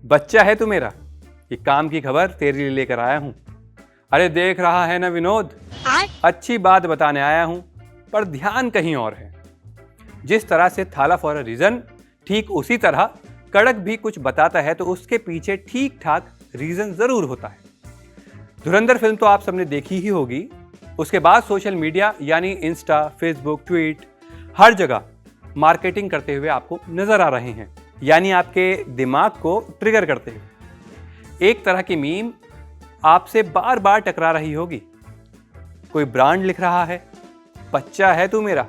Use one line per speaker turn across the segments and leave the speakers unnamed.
बच्चा है तू मेरा, ये काम की खबर तेरे लिए लेकर आया हूं। अरे देख रहा है ना विनोद, अच्छी बात बताने आया हूं, पर ध्यान कहीं और है। जिस तरह से थाला फॉर अ रीजन, ठीक उसी तरह कड़क भी कुछ बताता है तो उसके पीछे ठीक ठाक रीजन जरूर होता है। धुरंधर फिल्म तो आप सबने देखी ही होगी। उसके बाद सोशल मीडिया यानी इंस्टा, फेसबुक, ट्वीट, हर जगह मार्केटिंग करते हुए आपको नजर आ रहे हैं, यानी आपके दिमाग को ट्रिगर करते हुए। एक तरह की मीम आपसे बार बार टकरा रही होगी। कोई ब्रांड लिख रहा है, बच्चा है तू मेरा,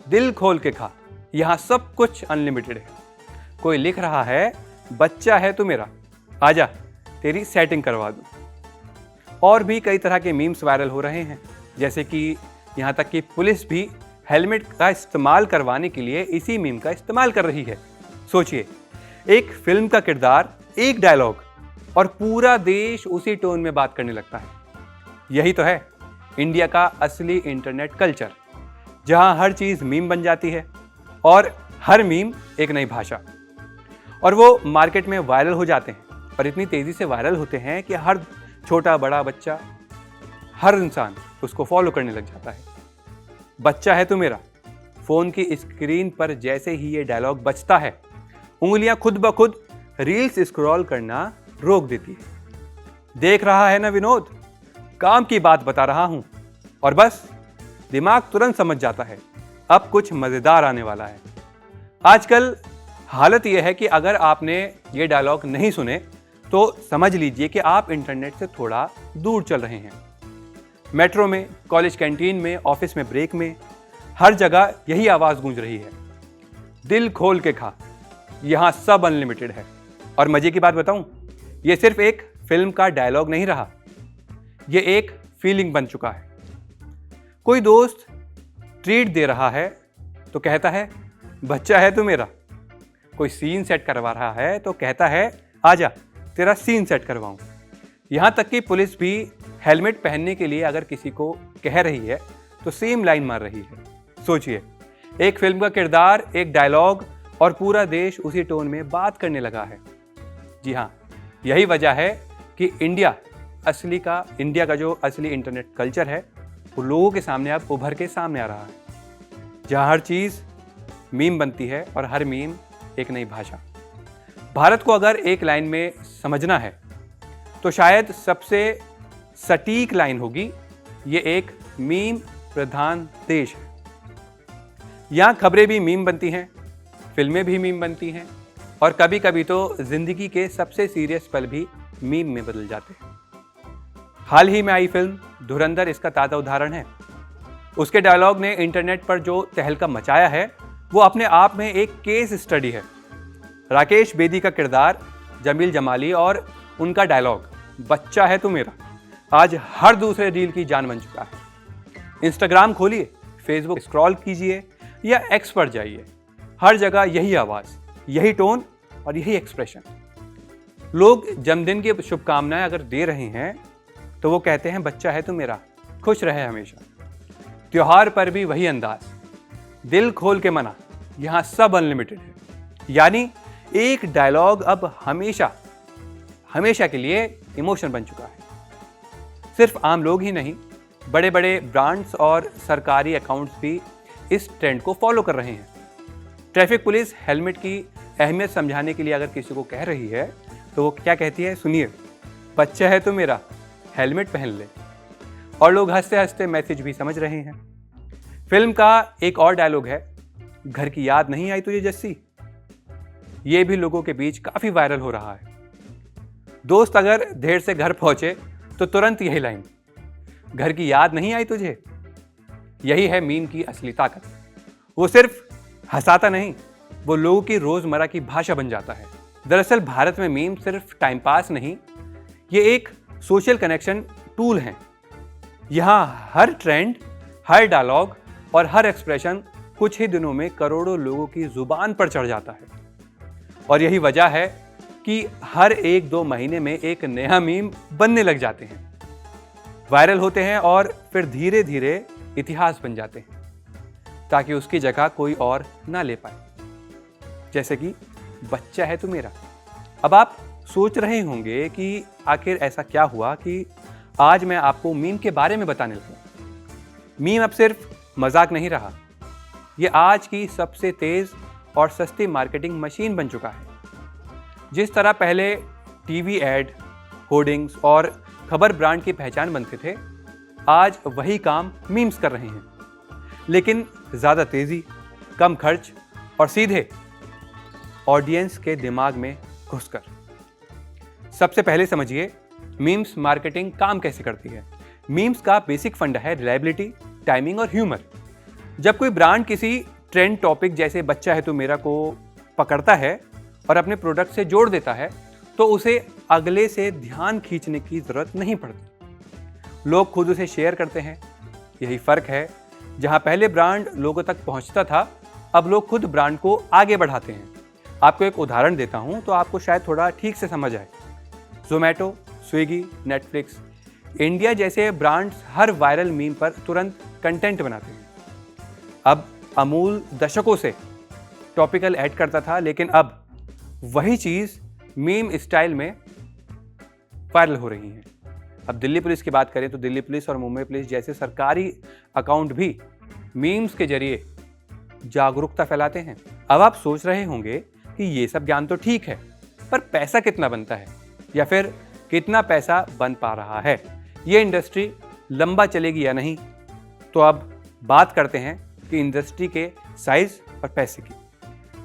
दिल खोल के खा, यहां सब कुछ अनलिमिटेड है। कोई लिख रहा है, बच्चा है तू मेरा, आजा तेरी सेटिंग करवा दूं। और भी कई तरह के मीम्स वायरल हो रहे हैं, जैसे कि यहां तक कि पुलिस भी हेलमेट का इस्तेमाल करवाने के लिए इसी मीम का इस्तेमाल कर रही है। सोचिए, एक फिल्म का किरदार, एक डायलॉग, और पूरा देश उसी टोन में बात करने लगता है। यही तो है इंडिया का असली इंटरनेट कल्चर, जहां हर चीज मीम बन जाती है और हर मीम एक नई भाषा, और वो मार्केट में वायरल हो जाते हैं। और इतनी तेजी से वायरल होते हैं कि हर छोटा बड़ा बच्चा, हर इंसान उसको फॉलो करने लग जाता है। बच्चा है तू मेरा, फोन की स्क्रीन पर जैसे ही ये डायलॉग बजता है, उंगलियां खुद ब खुद रील्स स्क्रॉल करना रोक देती है। देख रहा है ना विनोद, काम की बात बता रहा हूं, और बस दिमाग तुरंत समझ जाता है अब कुछ मजेदार आने वाला है। आजकल हालत यह है कि अगर आपने ये डायलॉग नहीं सुने तो समझ लीजिए कि आप इंटरनेट से थोड़ा दूर चल रहे हैं। मेट्रो में, कॉलेज कैंटीन में, ऑफिस में ब्रेक में, हर जगह यही आवाज गूंज रही है, दिल खोल के खा, यहां सब अनलिमिटेड है। और मजे की बात बताऊं, ये सिर्फ एक फिल्म का डायलॉग नहीं रहा, ये एक फीलिंग बन चुका है। कोई दोस्त ट्रीट दे रहा है तो कहता है, बच्चा है तू मेरा। कोई सीन सेट करवा रहा है तो कहता है, आजा तेरा सीन सेट करवाऊं। यहां तक कि पुलिस भी हेलमेट पहनने के लिए अगर किसी को कह रही है तो सेम लाइन मार रही है। सोचिए, एक फिल्म का किरदार, एक डायलॉग, और पूरा देश उसी टोन में बात करने लगा है। जी हाँ, यही वजह है कि इंडिया का जो असली इंटरनेट कल्चर है वो लोगों के सामने अब उभर के सामने आ रहा है, जहां हर चीज मीम बनती है और हर मीम एक नई भाषा। भारत को अगर एक लाइन में समझना है तो शायद सबसे सटीक लाइन होगी, ये एक मीम प्रधान देश है। यहां खबरें भी मीम बनती हैं, फिल्में भी मीम बनती हैं, और कभी कभी तो जिंदगी के सबसे सीरियस पल भी मीम में बदल जाते हैं। हाल ही में आई फिल्म धुरंधर इसका ताजा उदाहरण है। उसके डायलॉग ने इंटरनेट पर जो तहलका मचाया है वो अपने आप में एक केस स्टडी है। राकेश बेदी का किरदार जमील जमाली और उनका डायलॉग, बच्चा है तू मेरा, आज हर दूसरे रील की जान बन चुका है। इंस्टाग्राम खोलिए, फेसबुक स्क्रॉल कीजिए या एक्स पर जाइए, हर जगह यही आवाज, यही टोन और यही एक्सप्रेशन। लोग जन्मदिन की शुभकामनाएं अगर दे रहे हैं तो वो कहते हैं, बच्चा है तू मेरा, खुश रहे हमेशा। त्योहार पर भी वही अंदाज, दिल खोल के मना, यहां सब अनलिमिटेड है। यानी एक डायलॉग अब हमेशा हमेशा के लिए इमोशन बन चुका है। सिर्फ आम लोग ही नहीं, बड़े बड़े ब्रांड्स और सरकारी अकाउंट्स भी इस ट्रेंड को फॉलो कर रहे हैं। ट्रैफिक पुलिस हेलमेट की अहमियत समझाने के लिए अगर किसी को कह रही है तो वो क्या कहती है, सुनिए, बच्चा है तो मेरा, हेलमेट पहन ले। और लोग हंसते हंसते मैसेज भी समझ रहे हैं। फिल्म का एक और डायलॉग है, घर की याद नहीं आई तुझे जस्सी। ये भी लोगों के बीच काफी वायरल हो रहा है। दोस्त अगर देर से घर पहुंचे तो तुरंत यही लाइन, घर की याद नहीं आई तुझे। यही है मीम की असली ताकत। वो सिर्फ हंसाता नहीं, वो लोगों की रोजमर्रा की भाषा बन जाता है। दरअसल भारत में मीम सिर्फ टाइम पास नहीं, ये एक सोशल कनेक्शन टूल है। यहां हर ट्रेंड, हर डायलॉग और हर एक्सप्रेशन कुछ ही दिनों में करोड़ों लोगों की जुबान पर चढ़ जाता है। और यही वजह है कि हर 1-2 महीने में एक नया मीम बनने लग जाते हैं, वायरल होते हैं और फिर धीरे धीरे इतिहास बन जाते हैं, ताकि उसकी जगह कोई और ना ले पाए। जैसे कि बच्चा है तू मेरा। अब आप सोच रहे होंगे कि आखिर ऐसा क्या हुआ कि आज मैं आपको मीम के बारे में बताने लगा। मीम अब सिर्फ मजाक नहीं रहा, ये आज की सबसे तेज और सस्ती मार्केटिंग मशीन बन चुका है। जिस तरह पहले टीवी एड, होर्डिंग्स और खबर ब्रांड की पहचान बनते थे, आज वही काम मीम्स कर रहे हैं, लेकिन ज़्यादा तेज़ी, कम खर्च और सीधे ऑडियंस के दिमाग में घुसकर। सबसे पहले समझिए मीम्स मार्केटिंग काम कैसे करती है। मीम्स का बेसिक फंडा है रिलायबिलिटी, टाइमिंग और ह्यूमर। जब कोई ब्रांड किसी ट्रेंड टॉपिक जैसे बच्चा है तो मेरा को पकड़ता है और अपने प्रोडक्ट से जोड़ देता है, तो उसे अगले से ध्यान खींचने की जरूरत नहीं पड़ती। लोग खुद उसे शेयर करते हैं। यही फर्क है, जहां पहले ब्रांड लोगों तक पहुंचता था, अब लोग खुद ब्रांड को आगे बढ़ाते हैं। आपको एक उदाहरण देता हूं तो आपको शायद थोड़ा ठीक से समझ आए। ज़ोमैटो, स्विगी, नेटफ्लिक्स, इंडिया जैसे ब्रांड्स हर वायरल मीम पर तुरंत कंटेंट बनाते हैं। अब अमूल दशकों से टॉपिकल ऐड करता था, लेकिन अब वही चीज़ मीम स्टाइल में वायरल हो रही है। अब दिल्ली पुलिस की बात करें तो दिल्ली पुलिस और मुंबई पुलिस जैसे सरकारी अकाउंट भी मीम्स के जरिए जागरूकता फैलाते हैं। अब आप सोच रहे होंगे कि ये सब ज्ञान तो ठीक है, पर पैसा कितना बनता है या फिर कितना पैसा बन पा रहा है, ये इंडस्ट्री लंबा चलेगी या नहीं। तो अब बात करते हैं कि इंडस्ट्री के साइज और पैसे की।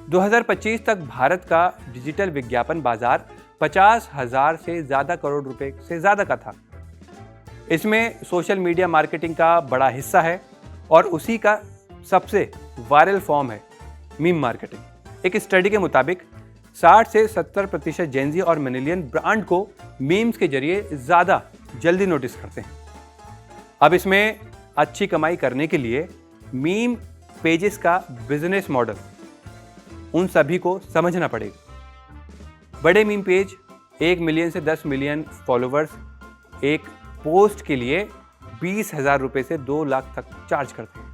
2025 तक भारत का डिजिटल विज्ञापन बाजार 50,000 से ज़्यादा करोड़ रुपए से ज़्यादा का था। इसमें सोशल मीडिया मार्केटिंग का बड़ा हिस्सा है और उसी का सबसे वायरल फॉर्म है मीम मार्केटिंग। एक स्टडी के मुताबिक 60 से 70% जेनजी और मिलेनियल ब्रांड को मीम्स के जरिए ज़्यादा जल्दी नोटिस करते हैं। अब इसमें अच्छी कमाई करने के लिए मीम पेजेस का बिजनेस मॉडल उन सभी को समझना पड़ेगा। बड़े मीम पेज 1 मिलियन से 10 मिलियन फॉलोवर्स एक पोस्ट के लिए 20,000 रुपये से 2 लाख तक चार्ज करते हैं।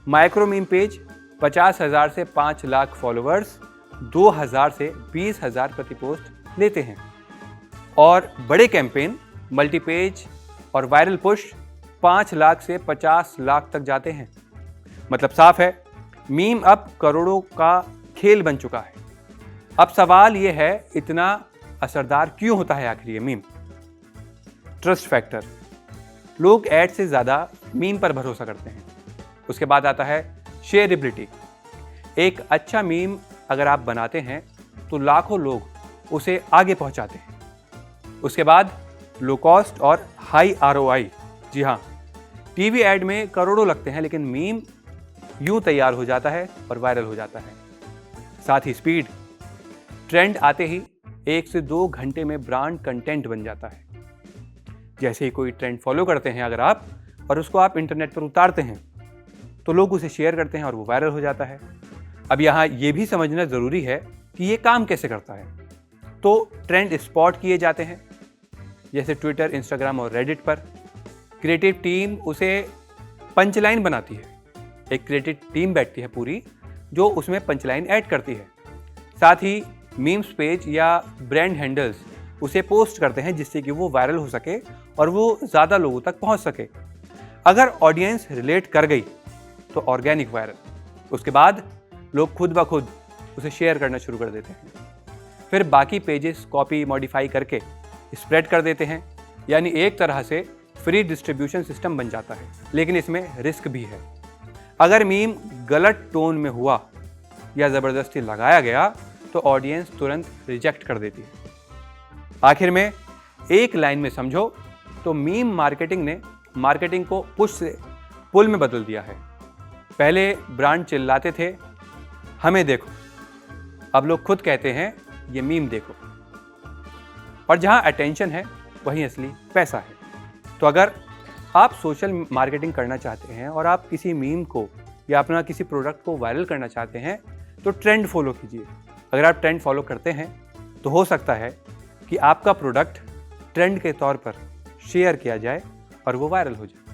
माइक्रो मीम पेज 50,000 से 5 लाख फॉलोवर्स 2,000 से 20,000 प्रति पोस्ट लेते हैं। और बड़े कैंपेन, मल्टीपेज और वायरल पुश 5 लाख से 50 लाख तक जाते हैं। मतलब साफ है, मीम अब करोड़ों का खेल बन चुका है। अब सवाल यह है, इतना असरदार क्यों होता है आखिर ये मीम? Trust factor. लोग ऐड से ज़्यादा मीम पर भरोसा करते हैं। उसके बाद आता है शेयरेबिलिटी। एक अच्छा मीम अगर आप बनाते हैं तो लाखों लोग उसे आगे पहुंचाते हैं। उसके बाद लो कॉस्ट और हाई ROI। जी हाँ, टीवी ऐड में करोड़ों लगते हैं, लेकिन मीम यूं तैयार हो जाता है और वायरल हो जाता है। साथ ही स्पीड। ट्रेंड आते ही 1 से 2 घंटे में ब्रांड कंटेंट बन जाता है। जैसे ही कोई ट्रेंड फॉलो करते हैं अगर आप, और उसको आप इंटरनेट पर उतारते हैं, तो लोग उसे शेयर करते हैं और वो वायरल हो जाता है। अब यहाँ ये भी समझना ज़रूरी है कि ये काम कैसे करता है। तो ट्रेंड स्पॉट किए जाते हैं, जैसे ट्विटर, इंस्टाग्राम और रेडिट पर। क्रिएटिव टीम उसे पंचलाइन बनाती है। एक क्रिएटिव टीम बैठती है पूरी, जो उसमें पंचलाइन ऐड करती है। साथ ही मीम्स पेज या ब्रांड हैंडल्स उसे पोस्ट करते हैं, जिससे कि वो वायरल हो सके और वो ज़्यादा लोगों तक पहुंच सके। अगर ऑडियंस रिलेट कर गई तो ऑर्गेनिक वायरल। उसके बाद लोग खुद ब खुद उसे शेयर करना शुरू कर देते हैं। फिर बाकी पेजेस कॉपी मॉडिफाई करके स्प्रेड कर देते हैं, यानी एक तरह से फ्री डिस्ट्रीब्यूशन सिस्टम बन जाता है। लेकिन इसमें रिस्क भी है। अगर मीम गलत टोन में हुआ या ज़बरदस्ती लगाया गया तो ऑडियंस तुरंत रिजेक्ट कर देती है। आखिर में एक लाइन में समझो तो मीम मार्केटिंग ने मार्केटिंग को पुश से पुल में बदल दिया है। पहले ब्रांड चिल्लाते थे, हमें देखो। अब लोग खुद कहते हैं, ये मीम देखो। और जहां अटेंशन है वहीं असली पैसा है। तो अगर आप सोशल मार्केटिंग करना चाहते हैं और आप किसी मीम को या अपना किसी प्रोडक्ट को वायरल करना चाहते हैं, तो ट्रेंड फॉलो कीजिए। अगर आप ट्रेंड फॉलो करते हैं तो हो सकता है कि आपका प्रोडक्ट ट्रेंड के तौर पर शेयर किया जाए और वो वायरल हो जाए।